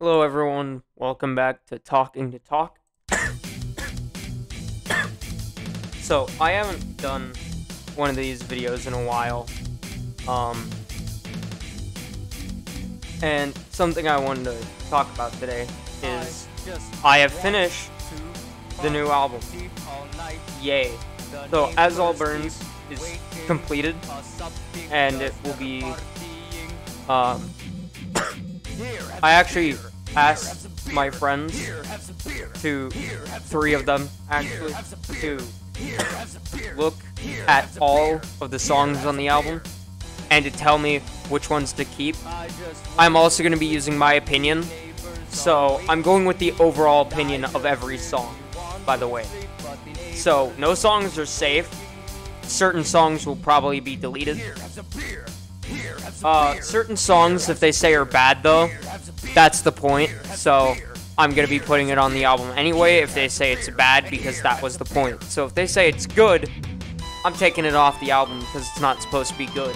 Hello, everyone. Welcome back to Talking to Talk. So, I haven't done one of these videos in a while. And something I wanted to talk about today is I have finished the new album. Yay. So, As All Burns is completed, and it will be, I actually asked my friends, three of them actually, to look at all of the songs on the album and to tell me which ones to keep. I'm also going to be using my opinion, so I'm going with the overall opinion of every song, by the way. So, no songs are safe. Certain songs will probably be deleted. Certain songs, if they say are bad, though, that's the point. So, I'm gonna be putting it on the album anyway if they say it's bad, because that was the point. So, if they say it's good, I'm taking it off the album because it's not supposed to be good.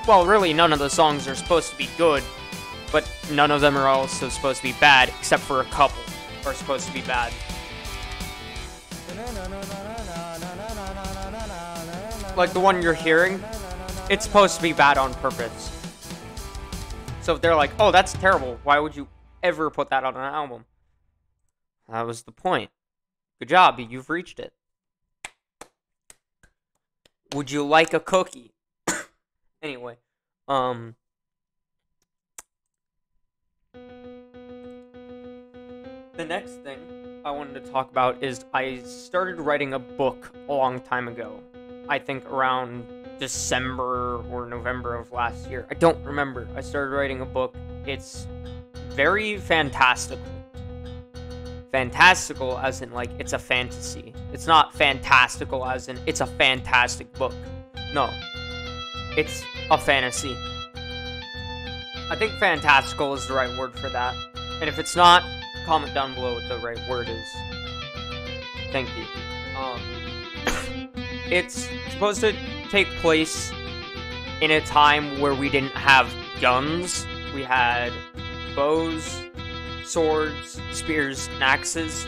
Well, really, none of the songs are supposed to be good, but none of them are also supposed to be bad, except for a couple are supposed to be bad. Like the one you're hearing, it's supposed to be bad on purpose. So if they're like, oh, that's terrible, why would you ever put that on an album? That was the point. Good job, you've reached it. Would you like a cookie? Anyway, the next thing I wanted to talk about is I started writing a book a long time ago. I think around December or November of last year. I don't remember. I started writing a book. It's very fantastical. Fantastical as in, like, it's a fantasy. It's not fantastical as in, it's a fantastic book. No. It's a fantasy. I think fantastical is the right word for that. And if it's not, comment down below what the right word is. Thank you. It's supposed to take place in a time where we didn't have guns. We had bows, swords, spears, and axes.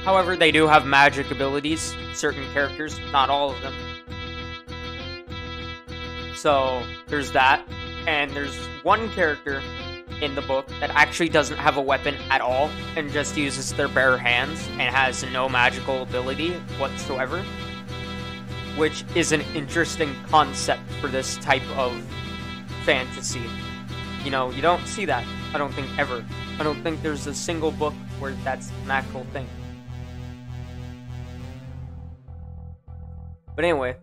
However, they do have magic abilities, certain characters, not all of them. So, there's that. And there's one character in the book that actually doesn't have a weapon at all and just uses their bare hands and has no magical ability whatsoever, which is an interesting concept for this type of fantasy. You know, you don't see that, I don't think, ever. I don't think there's a single book where that's an actual thing. But anyway,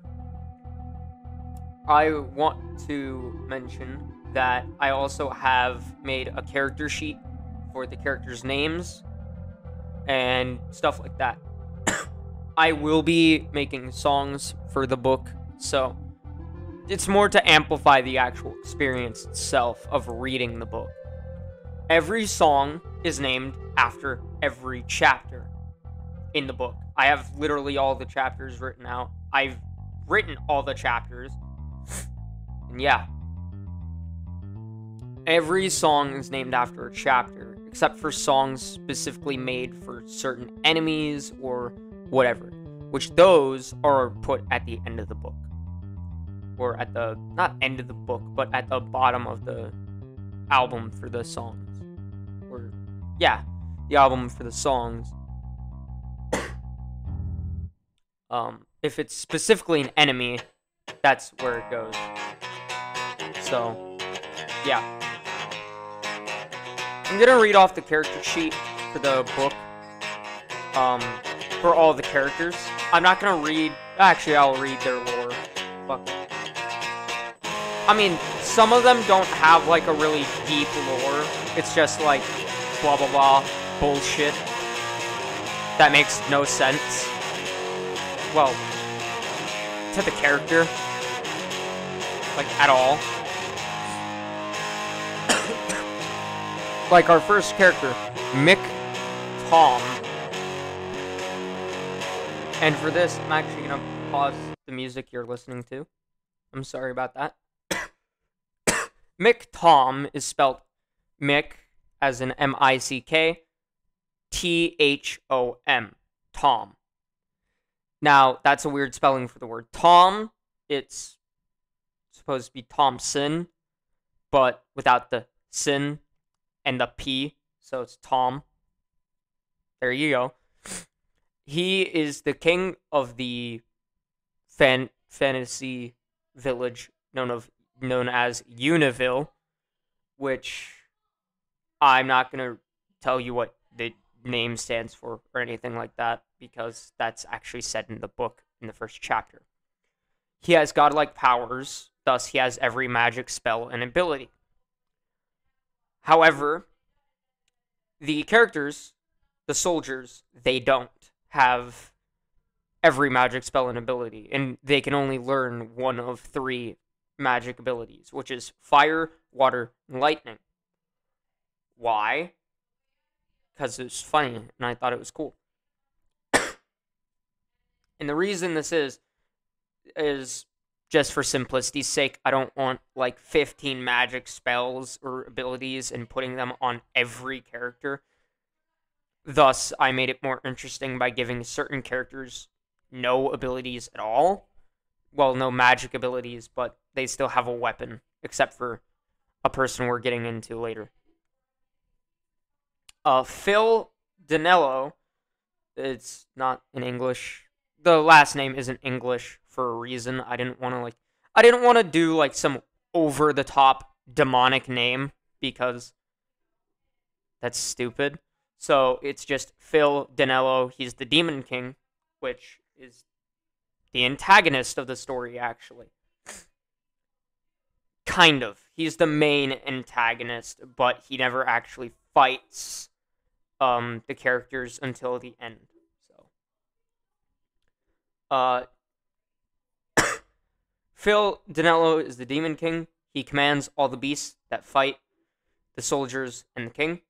I want to mention that I also have made a character sheet for the characters' names and stuff like that. I will be making songs for the book, so it's more to amplify the actual experience itself of reading the book. Every song is named after every chapter in the book. I have literally all the chapters written out. I've written all the chapters. And yeah. Every song is named after a chapter, except for songs specifically made for certain enemies or whatever, which those are put at the end of the book. Or at the, not end of the book, but at the bottom of the album for the songs. Or, yeah, the album for the songs. If it's specifically an enemy, that's where it goes. So, yeah. I'm gonna read off the character sheet for the book, for all the characters. I'm not gonna read, actually I'll read their lore. Fuck. I mean, some of them don't have, like, a really deep lore. It's just, like, blah blah blah bullshit that makes no sense. Well, to the character, like, at all. Like our first character, Mick Tom. And for this, I'm actually gonna pause the music you're listening to. I'm sorry about that. Mick Tom is spelled Mick, as in M-I-C-K, T-H-O-M, Tom. Now, that's a weird spelling for the word Tom. It's supposed to be Thompson, but without the sin and the P, so it's Tom. There you go. He is the king of the fantasy village known as Univille, which I'm not going to tell you what the name stands for or anything like that, because that's actually said in the book in the first chapter. He has godlike powers, thus he has every magic spell and ability. However, the characters, the soldiers, they don't have every magic spell and ability, and they can only learn one of 3 magic abilities, which is fire, water, and lightning. Why? Because it was funny, and I thought it was cool. And the reason this is just for simplicity's sake. I don't want like 15 magic spells or abilities and putting them on every character. Thus, I made it more interesting by giving certain characters no abilities at all. Well, no magic abilities, but they still have a weapon, except for a person we're getting into later. Phil Dinello, it's not in English. The last name isn't English for a reason. I didn't want to do like some over the top demonic name because that's stupid. So it's just Phil Dinello. He's the Demon King, which is the antagonist of the story, actually. Kind of. He's the main antagonist, but he never actually fights the characters until the end. So, Phil Dinello is the Demon King. He commands all the beasts that fight the soldiers and the king.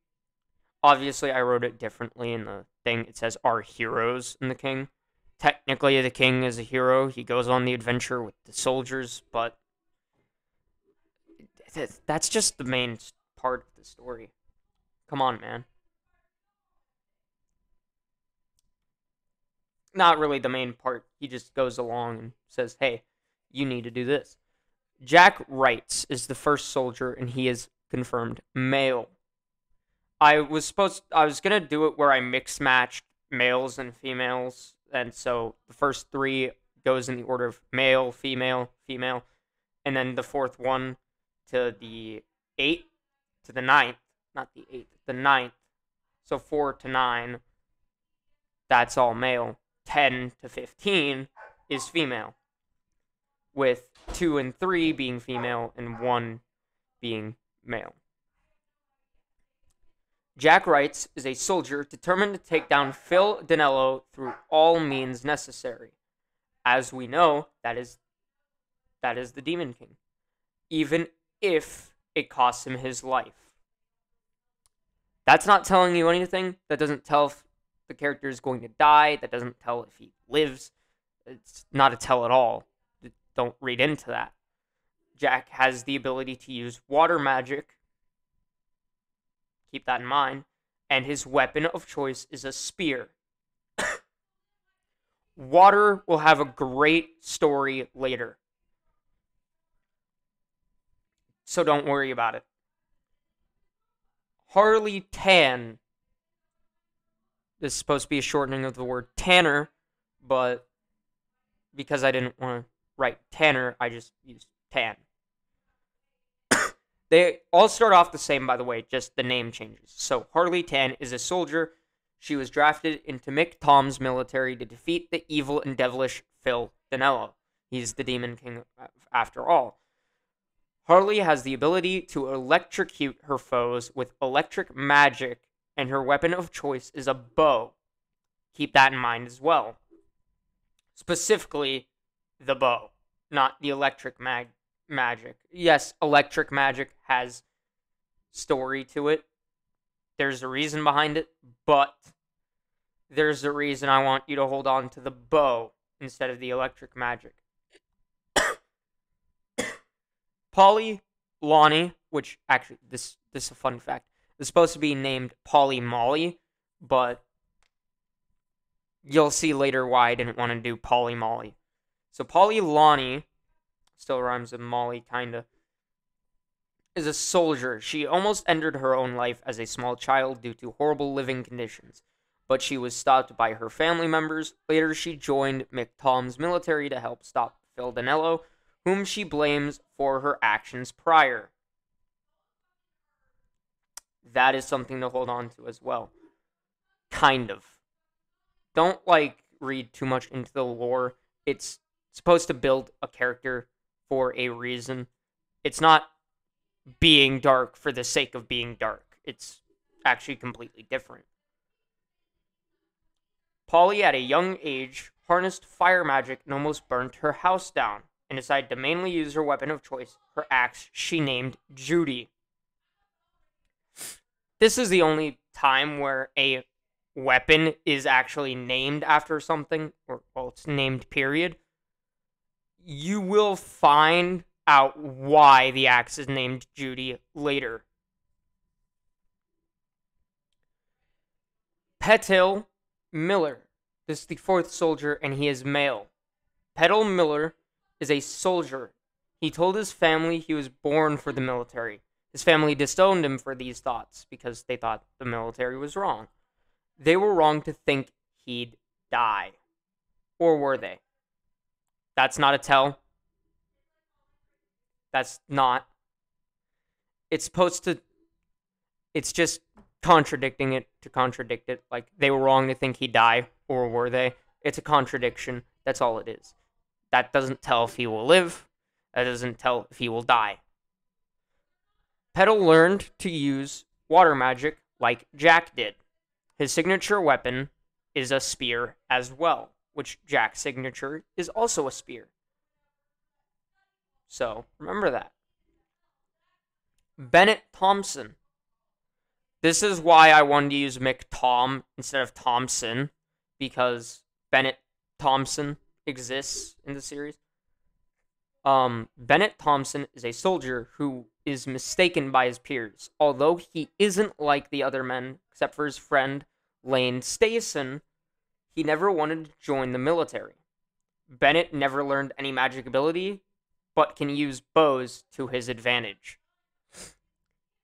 Obviously, I wrote it differently in the thing. It says our heroes and the king. Technically, the king is a hero. He goes on the adventure with the soldiers, but that's just the main part of the story. Come on, man. Not really the main part. He just goes along and says, hey, you need to do this. Jack Wrights is the first soldier, and he is confirmed male. I was gonna do it where I mix matched males and females, and so the first 3 goes in the order of male, female, female, and then the 4th one to the 8th to the 9th, not the 8th, the 9th. So 4 to 9, that's all male. 10 to 15 is female, with 2 and 3 being female and 1 being male. Jack Wrights is a soldier determined to take down Phil Dinello through all means necessary. As we know, that is the Demon King, even if it costs him his life. That's not telling you anything. That doesn't tell if the character is going to die. That doesn't tell if he lives. It's not a tell at all. Don't read into that. Jack has the ability to use water magic. Keep that in mind. And his weapon of choice is a spear. Water will have a great story later. So don't worry about it. Harley Tan. This is supposed to be a shortening of the word Tanner, but because I didn't want to write Tanner, I just used Tan. They all start off the same, by the way, just the name changes. So Harley Tan is a soldier. She was drafted into Mick Tom's military to defeat the evil and devilish Phil Dinello. He's the Demon King after all. Harley has the ability to electrocute her foes with electric magic, and her weapon of choice is a bow. Keep that in mind as well. Specifically, the bow, not the electric magic. Yes, electric magic has story to it. There's a reason behind it, but there's a reason I want you to hold on to the bow instead of the electric magic. Polly, Lonnie, which actually, this this is a fun fact. It's supposed to be named Polly Molly, but you'll see later why I didn't want to do Polly Molly. So Polly Lonnie, still rhymes with Molly, kinda, is a soldier. She almost ended her own life as a small child due to horrible living conditions, but she was stopped by her family members. Later, she joined McTom's military to help stop Phil Danello, whom she blames for her actions prior. That is something to hold on to as well. Kind of. Don't, read too much into the lore. It's supposed to build a character for a reason. It's not being dark for the sake of being dark. It's actually completely different. Polly, at a young age, harnessed fire magic and almost burnt her house down, and decided to mainly use her weapon of choice, her axe she named Judy. This is the only time where a weapon is actually named after something, or, well, it's named, period. You will find out why the axe is named Judy later. Petil Miller. This is the fourth soldier, and he is male. Petil Miller is a soldier. He told his family he was born for the military. His family disowned him for these thoughts because they thought the military was wrong. They were wrong to think he'd die. Or were they? That's not a tell. That's not. It's supposed to... It's just contradicting it to contradict it. Like, they were wrong to think he'd die, or were they? It's a contradiction. That's all it is. That doesn't tell if he will live. That doesn't tell if he will die. Petil learned to use water magic like Jack did. His signature weapon is a spear as well, which Jack's signature is also a spear. So, remember that. Bennett Thompson. This is why I wanted to use McTom instead of Thompson, because Bennett Thompson exists in the series. Bennett Thompson is a soldier who is mistaken by his peers. Although he isn't like the other men, except for his friend Lane Stason, he never wanted to join the military. Bennett never learned any magic ability, but can use bows to his advantage.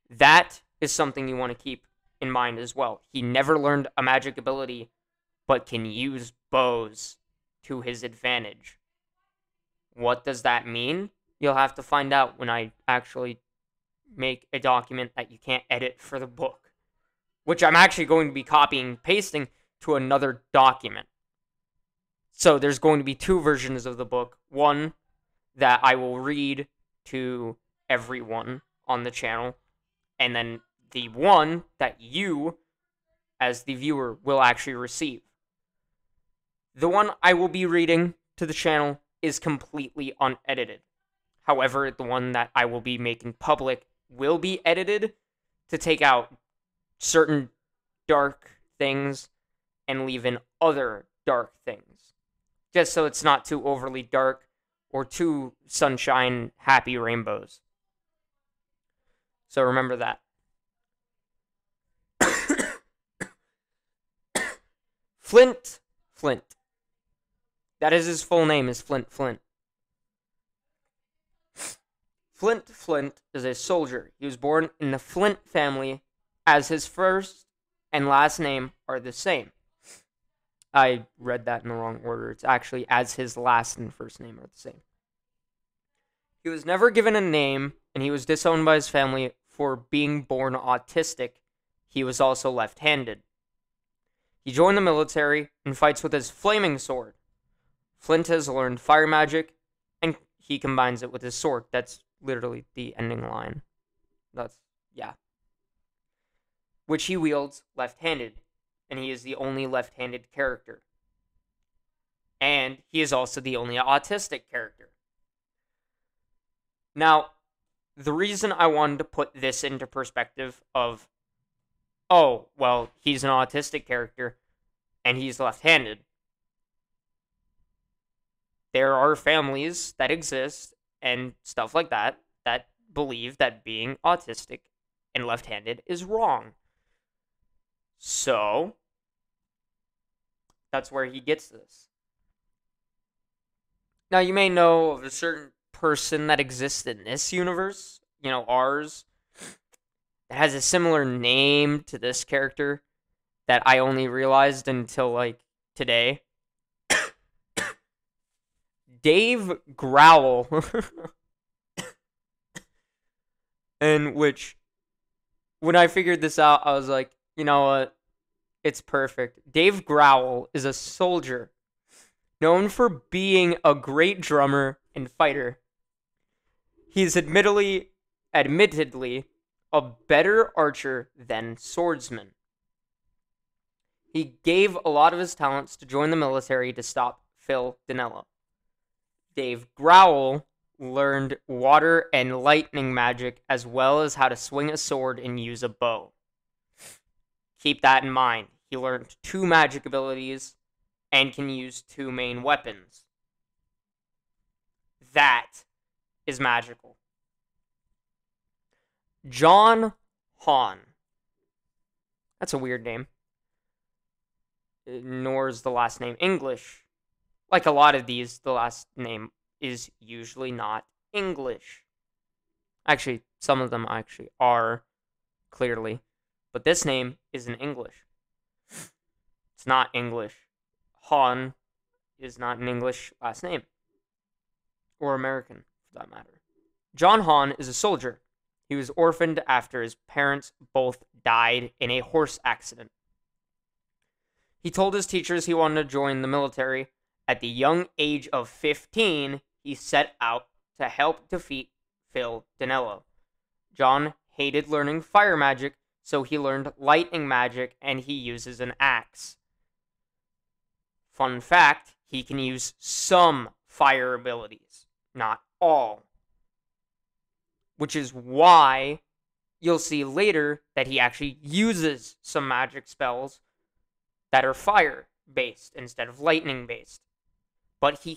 That is something you want to keep in mind as well. He never learned a magic ability, but can use bows to his advantage. What does that mean? You'll have to find out when I actually make a document that you can't edit for the book, which I'm actually going to be copying and pasting to another document. So there's going to be two versions of the book. One that I will read to everyone on the channel, and then the one that you, as the viewer, will actually receive. The one I will be reading to the channel is completely unedited. However, the one that I will be making public will be edited to take out certain dark things and leave in other dark things. Just so it's not too overly dark or too sunshine, happy rainbows. So remember that. Flint. That is his full name, is Flint. Flint is a soldier. He was born in the Flint family, as his first and last name are the same. I read that in the wrong order. It's actually as his last and first name are the same. He was never given a name, and he was disowned by his family for being born autistic. He was also left-handed. He joined the military and fights with his flaming sword. Flint has learned fire magic, and he combines it with his sword. That's literally the ending line. Yeah. Which he wields left-handed, and he is the only left-handed character. And he is also the only autistic character. Now, the reason I wanted to put this into perspective of, oh, well, he's an autistic character, and he's left-handed. There are families that exist, and stuff like that, that believe that being autistic and left-handed is wrong. So, that's where he gets this. Now, you may know of a certain person that exists in this universe, ours, that has a similar name to this character that I only realized until, like, today. Dave Growl. In which, when I figured this out, I was like, you know what? It's perfect. Dave Growl is a soldier known for being a great drummer and fighter. He's admittedly a better archer than swordsman. He gave a lot of his talents to join the military to stop Phil Dinello. Dave Growl learned water and lightning magic as well as how to swing a sword and use a bow. Keep that in mind. He learned 2 magic abilities and can use 2 main weapons. That is magical. John Hahn. That's a weird name. Nor is the last name English. Like a lot of these, the last name is usually not English. Actually, some of them actually are, clearly. But this name isn't English. It's not English. Hahn is not an English last name. Or American, for that matter. John Hahn is a soldier. He was orphaned after his parents both died in a horse accident. He told his teachers he wanted to join the military. At the young age of 15, he set out to help defeat Phil Dinello. John hated learning fire magic, so he learned lightning magic and he uses an axe. Fun fact, he can use some fire abilities, not all. Which is why you'll see later that he actually uses some magic spells that are fire-based instead of lightning-based. But he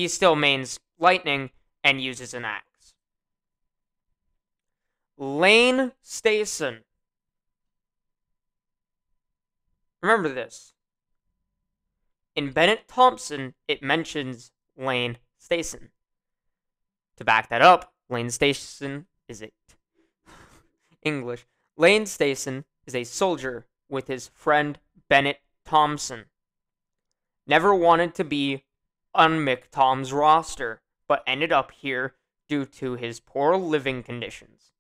still mains lightning and uses an axe. Lane Stason. Remember this. In Bennett Thompson, it mentions Lane Stason. To back that up, Lane Stason is English. Lane Stason is a soldier with his friend Bennett Thompson. Never wanted to be on McTom's roster, but ended up here due to his poor living conditions.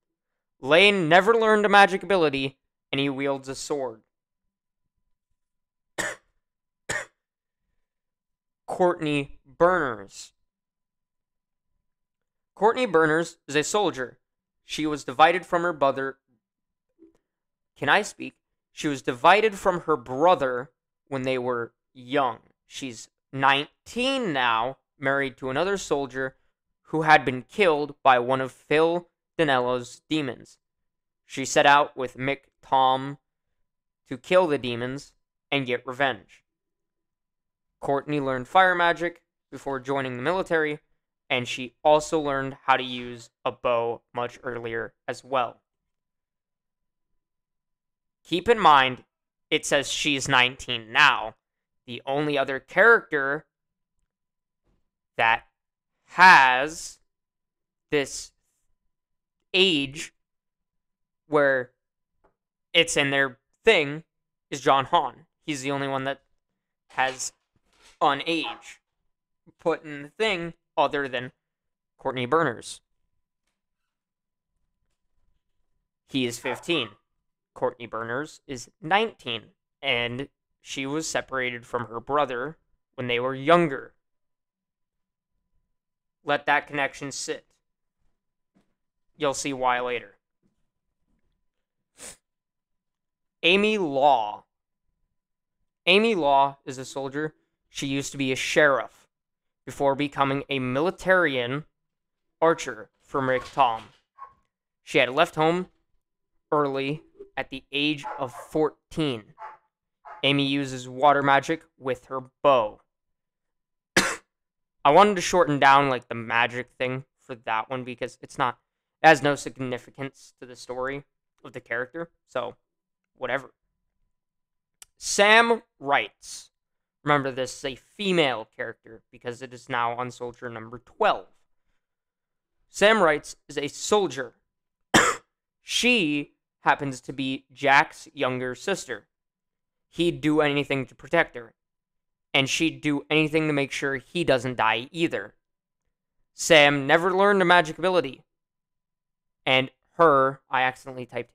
Lane never learned a magic ability, and he wields a sword. Courtney Berners. Courtney Berners is a soldier. She was divided from her brother. Can I speak? She was divided from her brother when they were young. She's 19 now, married to another soldier who had been killed by one of Phil Dinello's demons. She set out with Mick Tom to kill the demons and get revenge. Courtney learned fire magic before joining the military, and she also learned how to use a bow much earlier as well. Keep in mind, it says she's 19 now. The only other character that has this age where it's in their thing is John Hahn. He's the only one that has an age put in the thing other than Courtney Berners. He is 15. Courtney Berners is 19, and she was separated from her brother when they were younger. Let that connection sit. You'll see why later. Amy Law. Amy Law is a soldier. She used to be a sheriff before becoming a militarian archer for Mick Tom. She had left home early at the age of 14. Amy uses water magic with her bow. I wanted to shorten down like the magic thing for that one because it's not It has no significance to the story of the character, so whatever. Sam writes. Remember, this is a female character because it is now on soldier number 12. Sam writes is a soldier. She happens to be Jack's younger sister. He'd do anything to protect her, and she'd do anything to make sure he doesn't die either. Sam never learned a magic ability, and I accidentally typed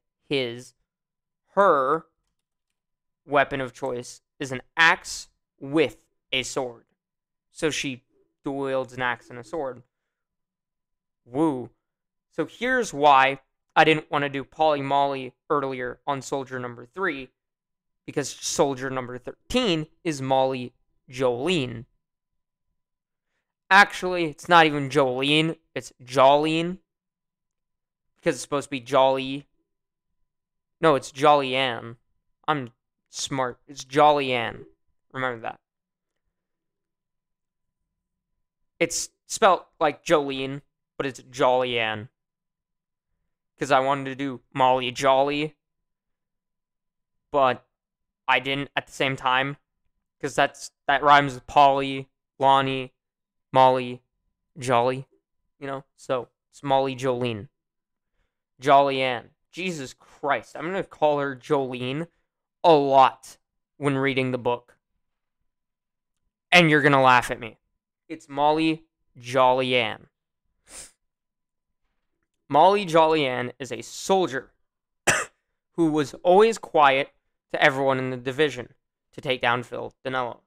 her weapon of choice is an axe with a sword. So she dual wields an axe and a sword. Woo. So here's why I didn't want to do Polly Molly earlier on soldier number 3, because soldier number 13 is Molly Jolene. Actually, it's not even Jolene, it's Jolene, because it's supposed to be Jolly. No, it's Jolly Ann. I'm smart. It's Jolly Ann. Remember that. It's spelled like Jolene, but it's Jolly Ann. Because I wanted to do Molly Jolly, but I didn't at the same time. Because that rhymes with Polly, Lonnie, Molly, Jolly. So it's Molly Jolene. Jolly Ann. Jesus Christ. I'm going to call her Jolene a lot when reading the book. And you're going to laugh at me. It's Molly Jolly Ann. Molly Jolly Ann is a soldier who was always quiet to everyone in the division to take down Phil Donello.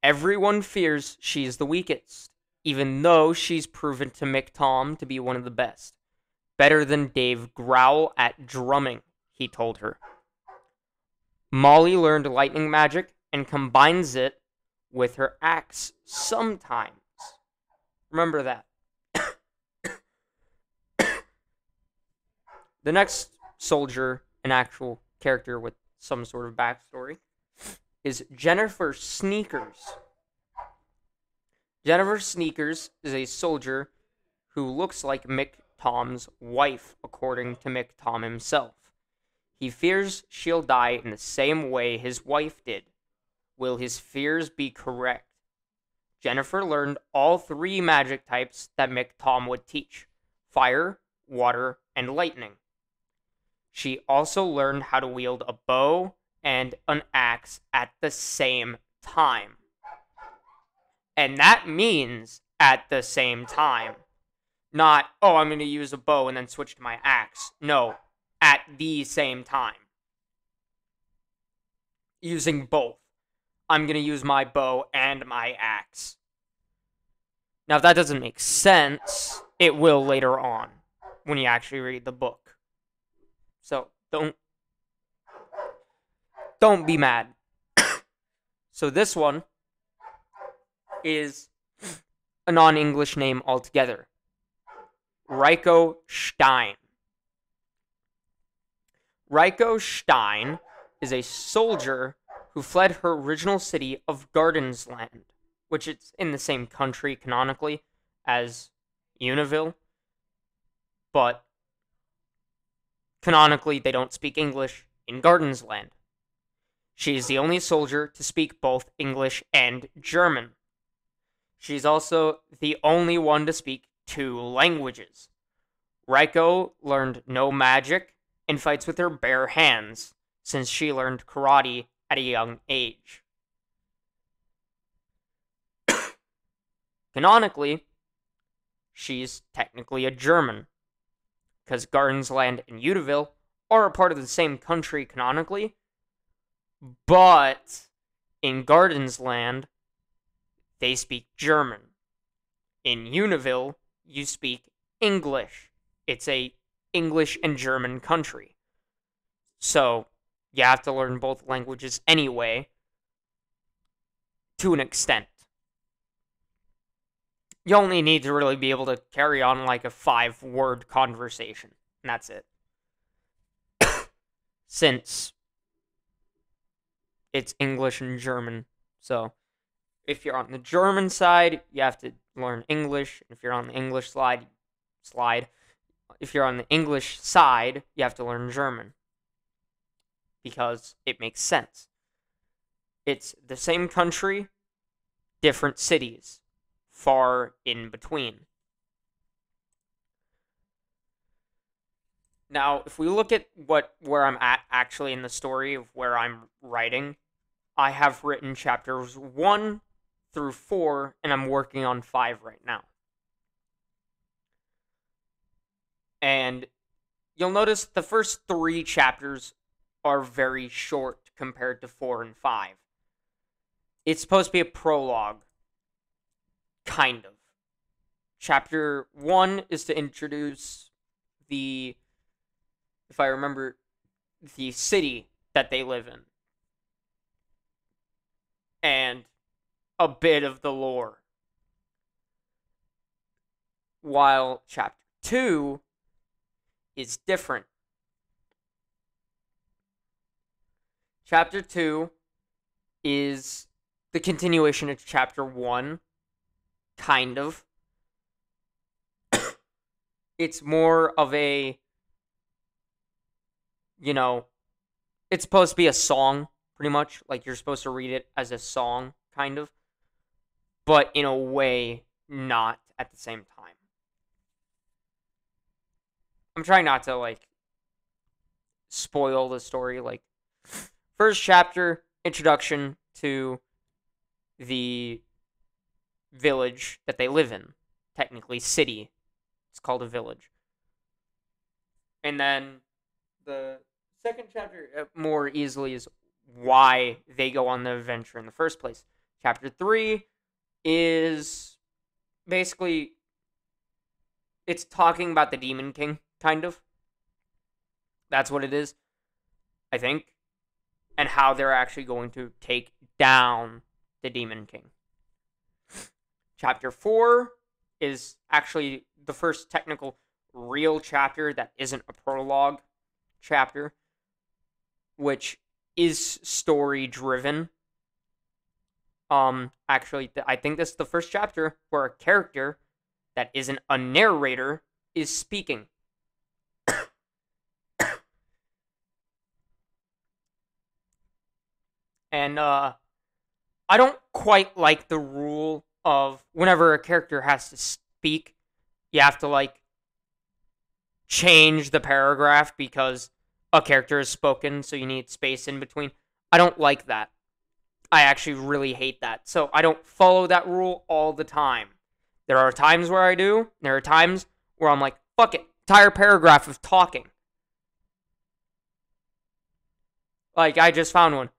Everyone fears she's the weakest, even though she's proven to McTom to be one of the best. Better than Dave Growl at drumming, he told her. Molly learned lightning magic and combines it with her axe sometimes. Remember that. The next soldier, an actual character with some sort of backstory, is Jennifer Sneakers. Jennifer Sneakers is a soldier who looks like McTom's wife, according to McTom himself. He fears she'll die in the same way his wife did. Will his fears be correct? Jennifer learned all 3 magic types that McTom would teach: fire, water, and lightning. She also learned how to wield a bow and an axe at the same time. And that means at the same time. Not, I'm going to use a bow and then switch to my axe. No, at the same time. Using both. I'm going to use my bow and my axe. Now, if that doesn't make sense, it will later on when you actually read the book. So, don't be mad. So this one is a non-English name altogether. Ryko Stein. Ryko Stein is a soldier who fled her original city of Gardensland, which is in the same country canonically as Univille, but canonically they don't speak English in Gardensland. She is the only soldier to speak both English and German. She's also the only one to speak 2 languages. Ryko learned no magic and fights with her bare hands, since she learned karate at a young age. Canonically, she's technically a German, because Gardensland and Univille are a part of the same country canonically, but in Gardensland, they speak German. In Univille, you speak English. It's a English and German country. So, you have to learn both languages anyway, to an extent. You only need to really be able to carry on like a 5-word conversation, and that's it. Since it's English and German, so if you're on the German side, you have to learn English. If you're on the English side, slide. If you're on the English side, you have to learn German because it makes sense. It's the same country, different cities, far in between. Now, if we look at where I'm at actually in the story of where I'm writing, I have written chapters 1 through 4, and I'm working on 5 right now. And you'll notice the first 3 chapters are very short compared to 4 and 5. It's supposed to be a prologue. Kind of. Chapter 1 is to introduce the, if I remember, the city that they live in. And a bit of the lore. While chapter 2 is different. Chapter 2 is the continuation of chapter 1, kind of. It's more of a, it's supposed to be a song, pretty much. Like, you're supposed to read it as a song, kind of. But in a way, not at the same time. I'm trying not to, spoil the story. First chapter, introduction to the village that they live in. Technically, city. It's called a village. And then the second chapter, more easily, is why they go on the adventure in the first place. Chapter 3 is basically, it's talking about the Demon King, kind of. That's what it is, I think. And how they're actually going to take down the Demon King. Chapter 4 is actually the first technical real chapter that isn't a prologue chapter, which is story driven. Actually, I think this is the first chapter where a character that isn't a narrator is speaking. And I don't quite like the rule of whenever a character has to speak, you have to change the paragraph because a character has spoken, so you need space in between. I don't like that. I actually really hate that. So I don't follow that rule all the time. There are times where I do. There are times where I'm like, fuck it, entire paragraph of talking. I just found one.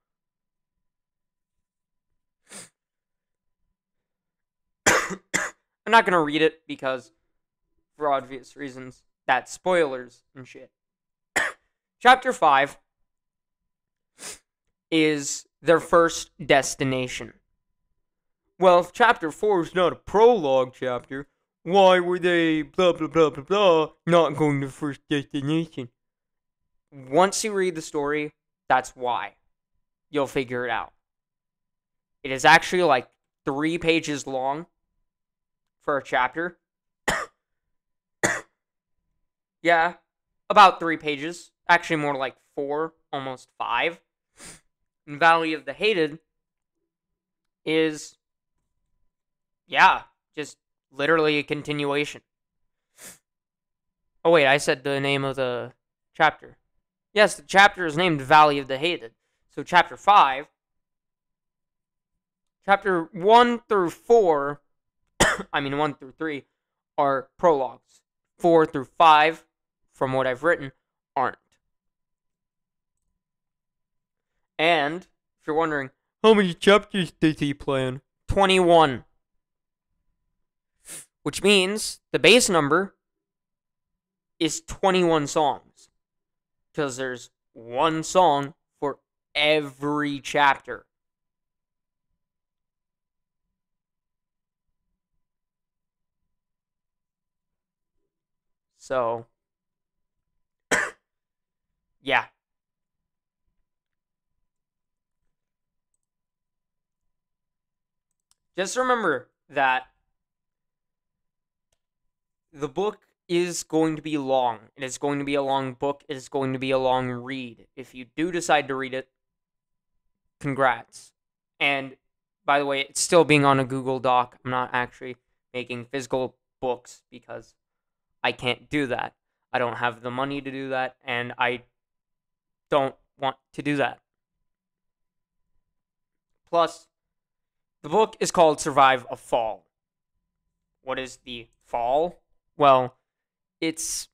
I'm not going to read it because, for obvious reasons, that's spoilers and shit. Chapter 5 is their first destination. Well, if chapter 4 is not a prologue chapter, why were they blah blah blah blah blah not going to the first destination? Once you read the story, that's why. You'll figure it out. It is actually 3 pages long for a chapter. Yeah, about 3 pages. Actually, more like 4, almost 5. And Valley of the Hated is, just literally a continuation. Oh, wait, I said the name of the chapter. Yes, the chapter is named Valley of the Hated. So chapter 5, chapter 1 through 4, 1 through 3, are prologues. 4 through 5, from what I've written, aren't. And, if you're wondering, how many chapters does he plan? 21. Which means the base number is 21 songs. Because there's one song for every chapter. So, yeah. Just remember that the book is going to be long. It is going to be a long book. It is going to be a long read. If you do decide to read it, congrats. And by the way, it's still being on a Google Doc. I'm not actually making physical books because I can't do that. I don't have the money to do that, and I don't want to do that. Plus, the book is called Survive a Fall. What is the fall? Well, it's...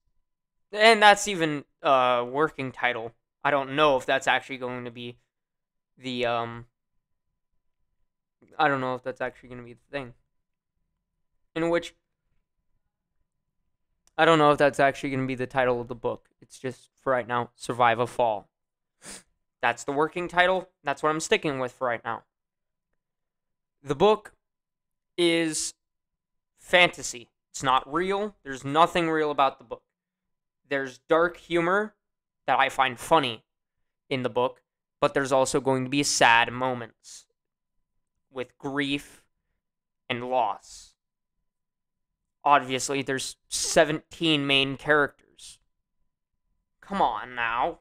And that's even a working title. I don't know if that's actually going to be the, I don't know if that's actually going to be the thing. In which... I don't know if that's actually going to be the title of the book. It's just, for right now, Survive a Fall. That's the working title. That's what I'm sticking with for right now. The book is fantasy. It's not real. There's nothing real about the book. There's dark humor that I find funny in the book, but there's also going to be sad moments with grief and loss. Obviously, there's 17 main characters. Come on now.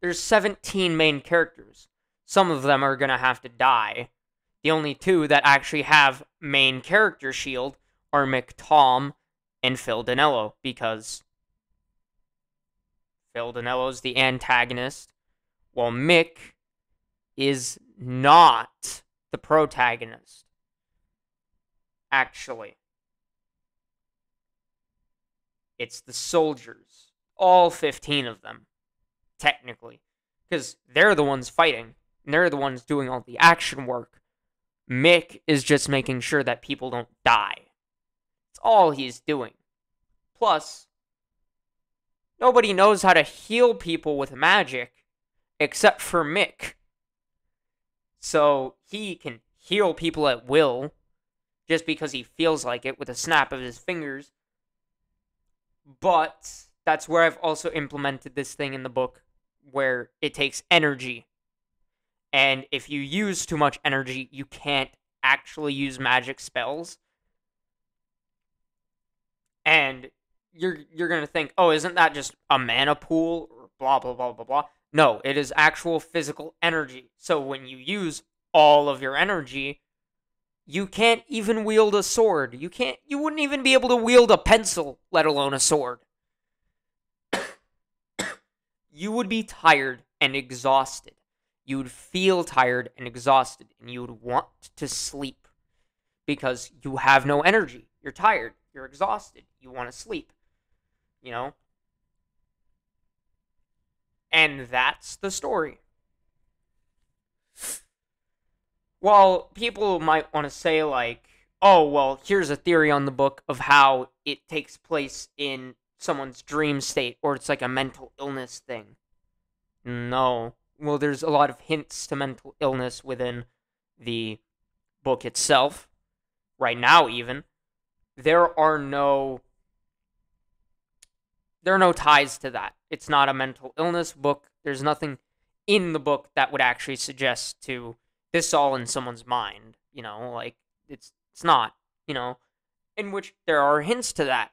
There's 17 main characters. Some of them are going to have to die. The only two that actually have main character shield are McTom and Phil Dinello, because Phil Dinello's the antagonist, while Mick is not the protagonist. Actually, it's the soldiers. All 15 of them, technically. Because they're the ones fighting. And they're the ones doing all the action work. Mick is just making sure that people don't die. That's all he's doing. Plus, nobody knows how to heal people with magic except for Mick. So he can heal people at will just because he feels like it with a snap of his fingers. But that's where I've also implemented this thing in the book where it takes energy. And if you use too much energy, you can't actually use magic spells. And you're going to think, oh, isn't that just a mana pool? Or blah, blah, blah, blah, blah. No, it is actual physical energy. So when you use all of your energy, you can't even wield a sword. You wouldn't even be able to wield a pencil, let alone a sword. You would be tired and exhausted. You would feel tired and exhausted, and you would want to sleep because you have no energy. You're tired. You're exhausted. You want to sleep. You know? And that's the story. While people might want to say, like, oh, well, here's a theory on the book of how it takes place in someone's dream state, or it's like a mental illness thing. No. Well, there's a lot of hints to mental illness within the book itself. Right now, even. There are no ties to that. It's not a mental illness book. There's nothing in the book that would actually suggest to this all in someone's mind. You know, like, it's not, you know, in which there are hints to that.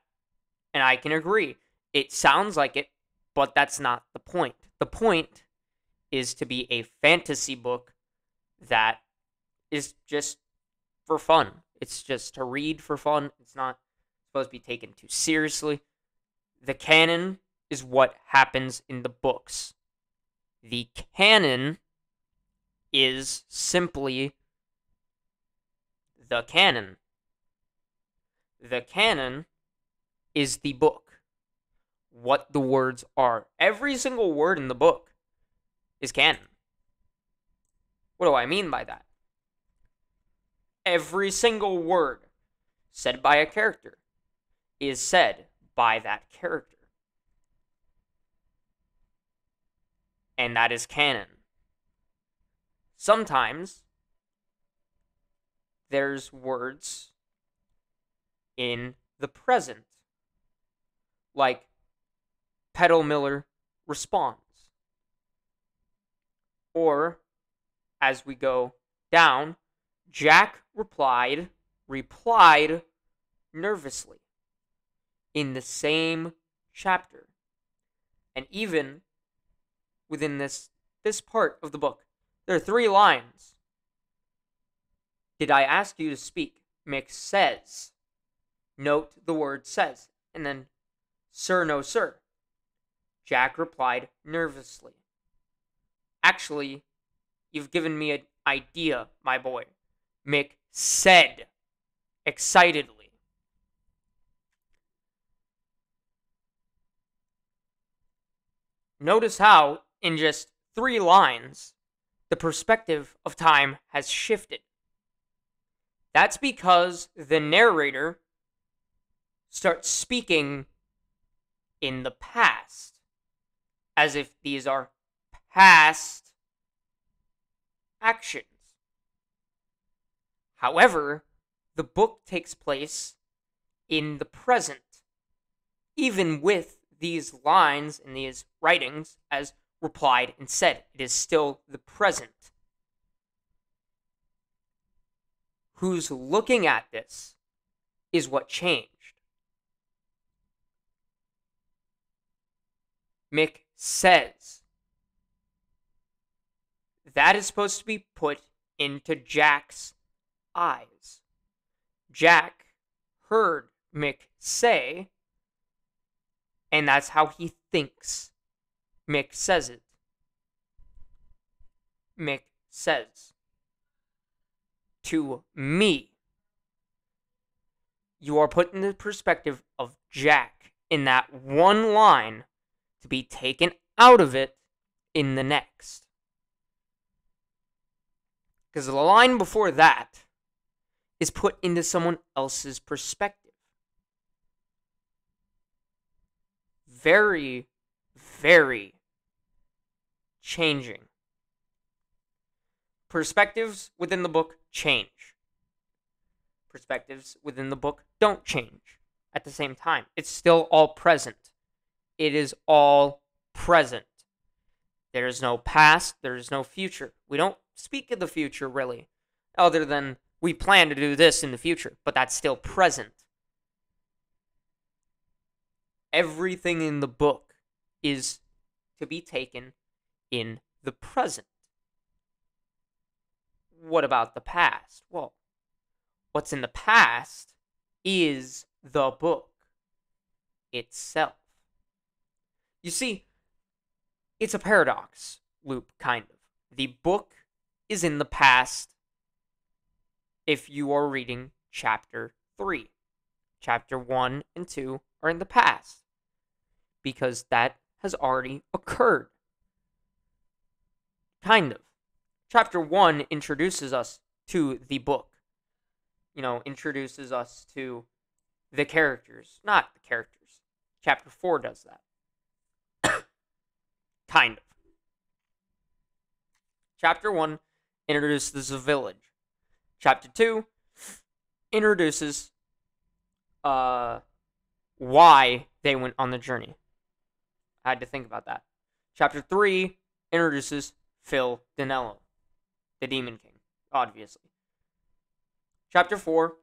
And I can agree. It sounds like it, but that's not the point. The point is to be a fantasy book that is just for fun. It's just to read for fun. It's not supposed to be taken too seriously. The canon is what happens in the books. The canon is simply the canon. The canon is the book. What the words are. Every single word in the book is canon. What do I mean by that? Every single word said by a character is said by that character. And that is canon. Sometimes there's words in the present, like Petal Miller responds. Or, as we go down, Jack replied nervously. in the same chapter. And even within this part of the book, there are 3 lines. Did I ask you to speak? Mick says. Note the word says. And then, sir, no, sir. Jack replied nervously. Actually, you've given me an idea, my boy. Mick said excitedly. Notice how, in just 3 lines, the perspective of time has shifted. That's because the narrator starts speaking in the past, as if these are past actions. However, the book takes place in the present, even with these lines and these writings as replied and said. It is still the present. Who's looking at this is what changed. Mick says. That is supposed to be put into Jack's eyes. Jack heard Mick say, and that's how he thinks. Mick says it. Mick says. To me. You are put in the perspective of Jack in that one line to be taken out of it in the next. Because the line before that is put into someone else's perspective. Very, very changing. Perspectives within the book change. Perspectives within the book don't change at the same time. It's still all present. It is all present. There is no past. There is no future. We don't speak of the future, really, other than we plan to do this in the future, but that's still present. Everything in the book is to be taken in the present. What about the past? Well, what's in the past is the book itself. You see, it's a paradox loop, kind of. The book is in the past if you are reading chapter 3. Chapter 1 and 2 are in the past because that has already occurred. Kind of. Chapter 1 introduces us to the book. Introduces us to the characters. Not the characters. Chapter 4 does that. Kind of. Chapter 1 introduces the village. Chapter 2 introduces why they went on the journey. I had to think about that. Chapter 3 introduces Phil Dinello, the Demon King, obviously. Chapter 4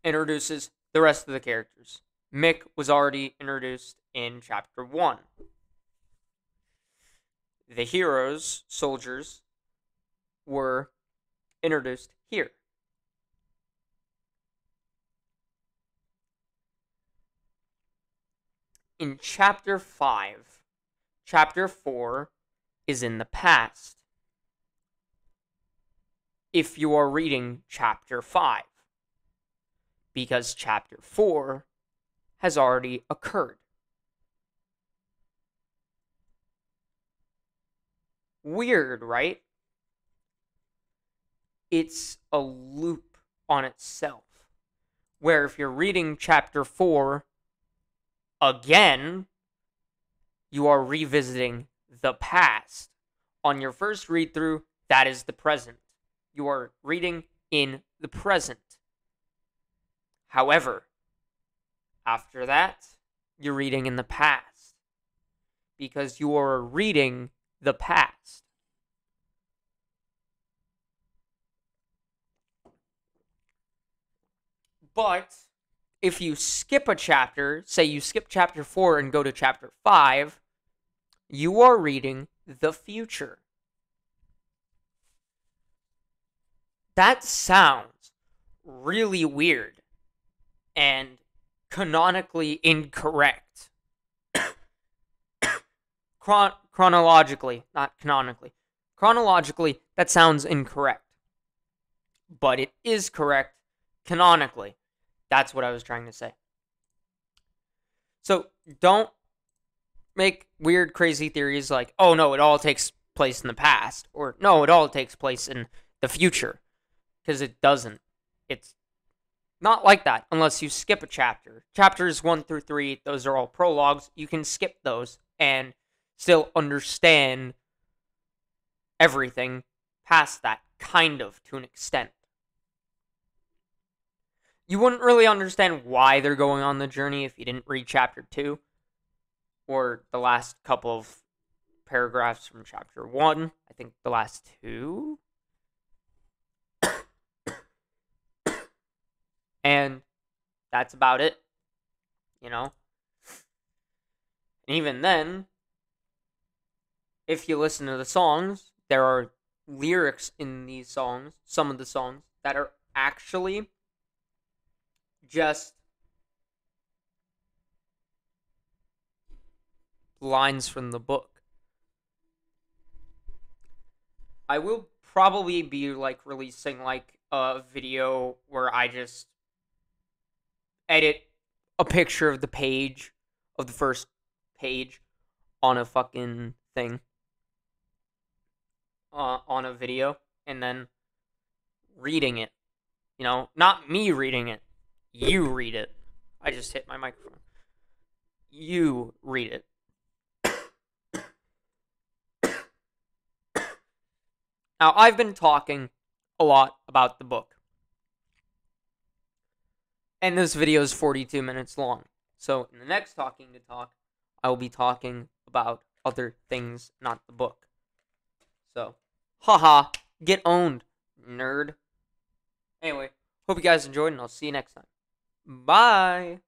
introduces the rest of the characters. Mick was already introduced in Chapter 1. The heroes, soldiers, were introduced here. In Chapter 5, Chapter 4 is in the past. If you are reading Chapter 5, because Chapter 4 has already occurred. Weird, right? It's a loop on itself, where if you're reading Chapter 4 again, you are revisiting the past. On your first read through, that is the present. You are reading in the present. However, after that, you're reading in the past. Because you are reading the past. But if you skip a chapter, say you skip chapter 4 and go to chapter 5, you are reading the future. That sounds really weird and canonically incorrect. Chronologically, not canonically. Chronologically, that sounds incorrect. But it is correct canonically. That's what I was trying to say. So don't make weird, crazy theories like, oh no, it all takes place in the past, or no, it all takes place in the future. Because it doesn't. It's not like that unless you skip a chapter. Chapters 1 through 3, those are all prologues. You can skip those and still understand everything past that, kind of, to an extent. You wouldn't really understand why they're going on the journey if you didn't read chapter 2 or the last couple of paragraphs from chapter 1. I think the last 2. And that's about it, you know? And even then, if you listen to the songs, there are lyrics in these songs, some of the songs, that are actually just lines from the book. I will probably be, like, releasing, like, a video where I just edit a picture of the page, of the first page, on a fucking thing. On a video, and then reading it. You know, not me reading it. You read it. I just hit my microphone. You read it. Now, I've been talking a lot about the book. And this video is 42 minutes long. So, in the next Talking to Talk, I will be talking about other things, not the book. So, haha, get owned, nerd. Anyway, hope you guys enjoyed, and I'll see you next time. Bye!